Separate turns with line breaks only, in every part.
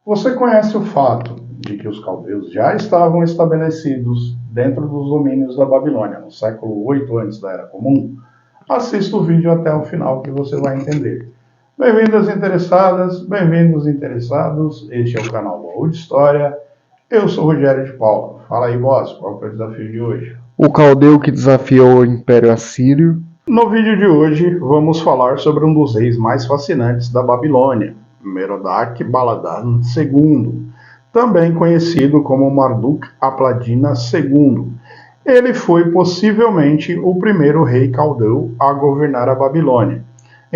Você conhece o fato de que os caldeus já estavam estabelecidos dentro dos domínios da Babilônia no século 8 antes da Era Comum? Assista o vídeo até o final que você vai entender. Bem-vindas interessadas, bem-vindos interessados. Este é o canal Baú de História. Eu sou o Rogério de Paula. Fala aí, boss, qual é o desafio de hoje?
O caldeu que desafiou o Império Assírio.
No vídeo de hoje, vamos falar sobre um dos reis mais fascinantes da Babilônia, Merodach-Baladan II, também conhecido como Marduk-Apladina II. Ele foi possivelmente o primeiro rei caldeu a governar a Babilônia,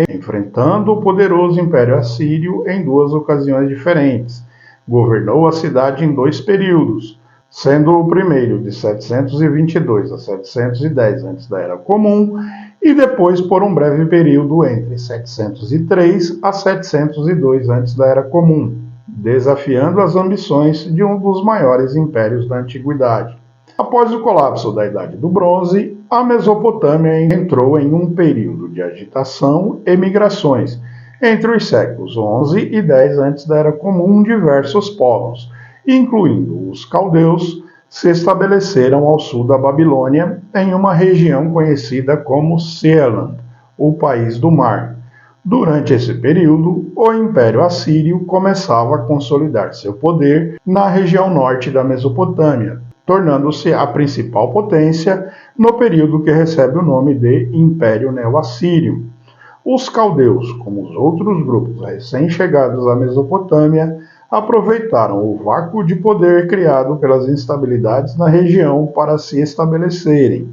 enfrentando o poderoso Império Assírio em duas ocasiões diferentes. Governou a cidade em dois períodos, sendo o primeiro de 722 a 710 antes da Era Comum e depois por um breve período entre 703 a 702 antes da Era Comum, desafiando as ambições de um dos maiores impérios da antiguidade. Após o colapso da Idade do Bronze, a Mesopotâmia entrou em um período de agitação e migrações. Entre os séculos 11 e 10 antes da Era Comum, diversos povos, incluindo os caldeus, se estabeleceram ao sul da Babilônia, em uma região conhecida como Sealand, o País do Mar. Durante esse período, o Império Assírio começava a consolidar seu poder na região norte da Mesopotâmia, tornando-se a principal potência no período que recebe o nome de Império Neo-Assírio. Os caldeus, como os outros grupos recém-chegados à Mesopotâmia, aproveitaram o vácuo de poder criado pelas instabilidades na região para se estabelecerem.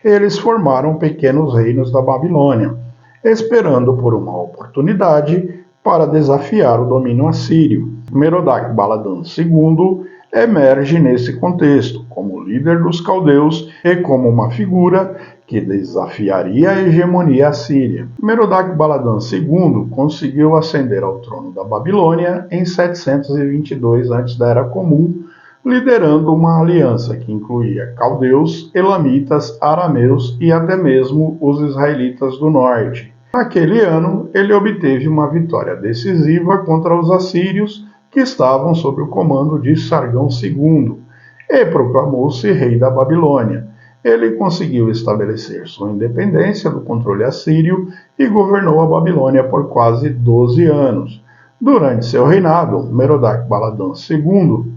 Eles formaram pequenos reinos da Babilônia, esperando por uma oportunidade para desafiar o domínio assírio. Merodach-Baladan II emerge nesse contexto como líder dos caldeus e como uma figura que desafiaria a hegemonia assíria. Merodach-Baladan II conseguiu ascender ao trono da Babilônia em 722 antes da Era Comum, liderando uma aliança que incluía caldeus, elamitas, arameus e até mesmo os israelitas do norte. Naquele ano, ele obteve uma vitória decisiva contra os assírios, que estavam sob o comando de Sargão II, e proclamou-se rei da Babilônia. Ele conseguiu estabelecer sua independência do controle assírio e governou a Babilônia por quase 12 anos. Durante seu reinado, Merodach-Baladan II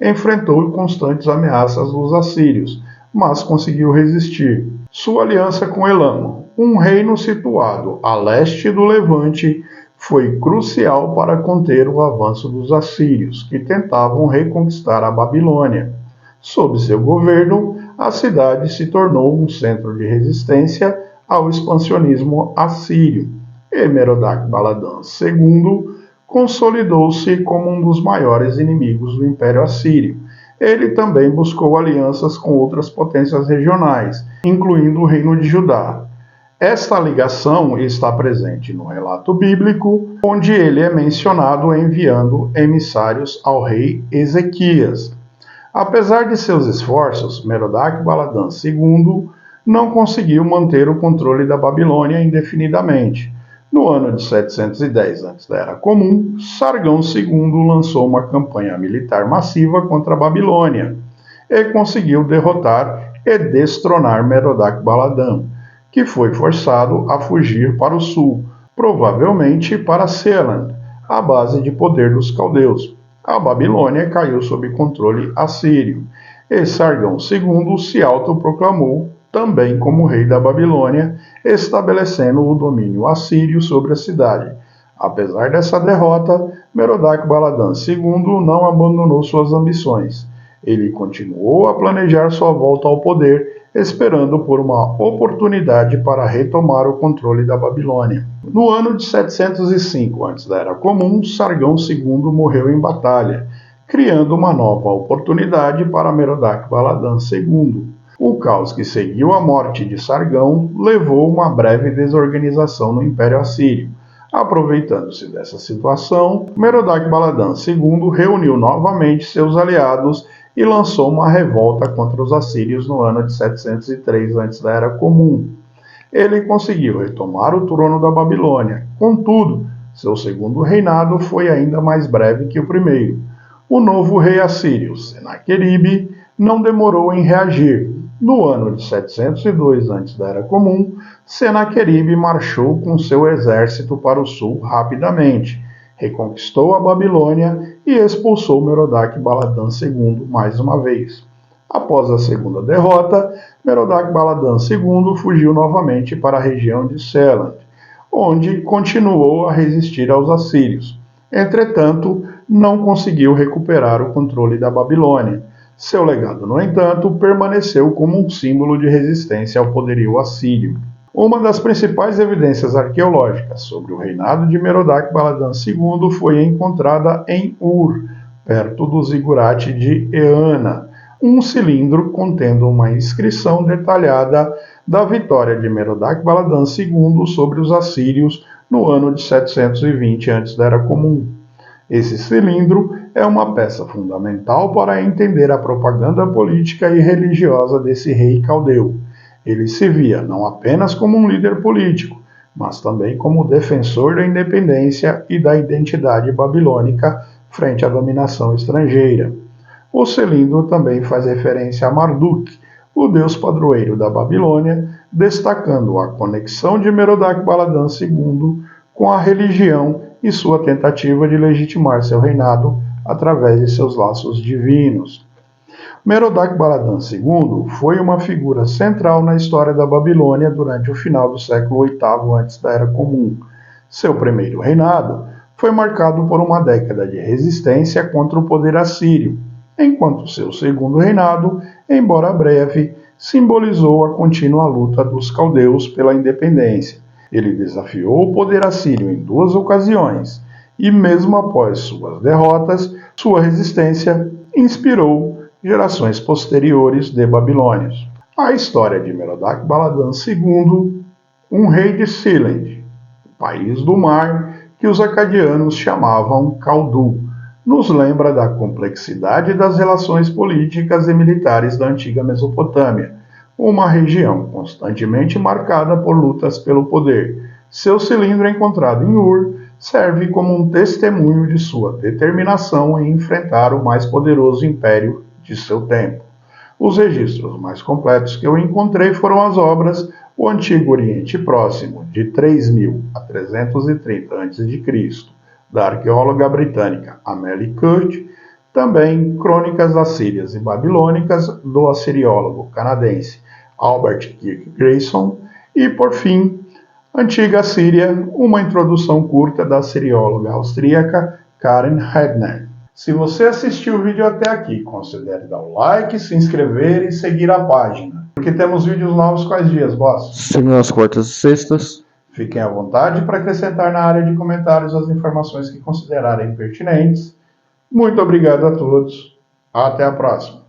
enfrentou constantes ameaças dos assírios, mas conseguiu resistir. Sua aliança com Elam, um reino situado a leste do Levante, foi crucial para conter o avanço dos assírios, que tentavam reconquistar a Babilônia. Sob seu governo, a cidade se tornou um centro de resistência ao expansionismo assírio, e Merodach-Baladan II consolidou-se como um dos maiores inimigos do Império Assírio. Ele também buscou alianças com outras potências regionais, incluindo o Reino de Judá. Esta ligação está presente no relato bíblico, onde ele é mencionado enviando emissários ao rei Ezequias. Apesar de seus esforços, Merodach-Baladan II não conseguiu manter o controle da Babilônia indefinidamente. No ano de 710 antes da Era Comum, Sargão II lançou uma campanha militar massiva contra a Babilônia e conseguiu derrotar e destronar Merodach-Baladan, que foi forçado a fugir para o sul, provavelmente para Sealand, a base de poder dos caldeus. A Babilônia caiu sob controle assírio, e Sargão II se autoproclamou também como rei da Babilônia, estabelecendo o domínio assírio sobre a cidade. Apesar dessa derrota, Merodach-Baladan II não abandonou suas ambições. Ele continuou a planejar sua volta ao poder, esperando por uma oportunidade para retomar o controle da Babilônia. No ano de 705 antes da Era Comum, Sargão II morreu em batalha, criando uma nova oportunidade para Merodach-Baladan II. O caos que seguiu a morte de Sargão levou uma breve desorganização no Império Assírio. Aproveitando-se dessa situação, Merodach-Baladan II reuniu novamente seus aliados e lançou uma revolta contra os assírios no ano de 703 antes da Era Comum. Ele conseguiu retomar o trono da Babilônia. Contudo, Seu segundo reinado foi ainda mais breve que o primeiro. O novo rei assírio, Senaqueribe, não demorou em reagir. No ano de 702 a.C., Senaqueribe marchou com seu exército para o sul rapidamente, reconquistou a Babilônia e expulsou Merodach-Baladã II mais uma vez. Após a segunda derrota, Merodach-Baladã II fugiu novamente para a região de Seland, onde continuou a resistir aos assírios. Entretanto, não conseguiu recuperar o controle da Babilônia. Seu legado, no entanto, permaneceu como um símbolo de resistência ao poderio assírio. Uma das principais evidências arqueológicas sobre o reinado de Merodach-Baladã II foi encontrada em Ur, perto do zigurate de Eana, um cilindro contendo uma inscrição detalhada da vitória de Merodach-Baladã II sobre os assírios no ano de 720 a.C. Esse cilindro é uma peça fundamental para entender a propaganda política e religiosa desse rei caldeu. Ele se via não apenas como um líder político, mas também como defensor da independência e da identidade babilônica frente à dominação estrangeira. O cilindro também faz referência a Marduk, o deus padroeiro da Babilônia, destacando a conexão de Merodach-Baladã II com a religião e sua tentativa de legitimar seu reinado através de seus laços divinos. Merodach-Baladã II foi uma figura central na história da Babilônia durante o final do século VIII antes da Era Comum. Seu primeiro reinado foi marcado por uma década de resistência contra o poder assírio, enquanto seu segundo reinado, embora breve, simbolizou a contínua luta dos caldeus pela independência. Ele desafiou o poder assírio em 2 ocasiões, e mesmo após suas derrotas, sua resistência inspirou gerações posteriores de babilônios. A história de Merodach-Baladã II, um rei de Sealand, país do mar que os acadianos chamavam Caldu, nos lembra da complexidade das relações políticas e militares da antiga Mesopotâmia, uma região constantemente marcada por lutas pelo poder. Seu cilindro encontrado em Ur serve como um testemunho de sua determinação em enfrentar o mais poderoso império de seu tempo. Os registros mais completos que eu encontrei foram as obras O Antigo Oriente Próximo, de 3000 a 330 a.C., da arqueóloga britânica Amélie Curt, também Crônicas Assírias e Babilônicas, do assiriólogo canadense Albert Kirk Grayson, e, por fim, Antiga Síria, uma introdução curta da assirióloga austríaca Karen Hedner. Se você assistiu o vídeo até aqui, considere dar o like, se inscrever e seguir a página, porque temos vídeos novos quais dias, boss?
Segundas, quartas e sextas.
Fiquem à vontade para acrescentar na área de comentários as informações que considerarem pertinentes. Muito obrigado a todos. Até a próxima.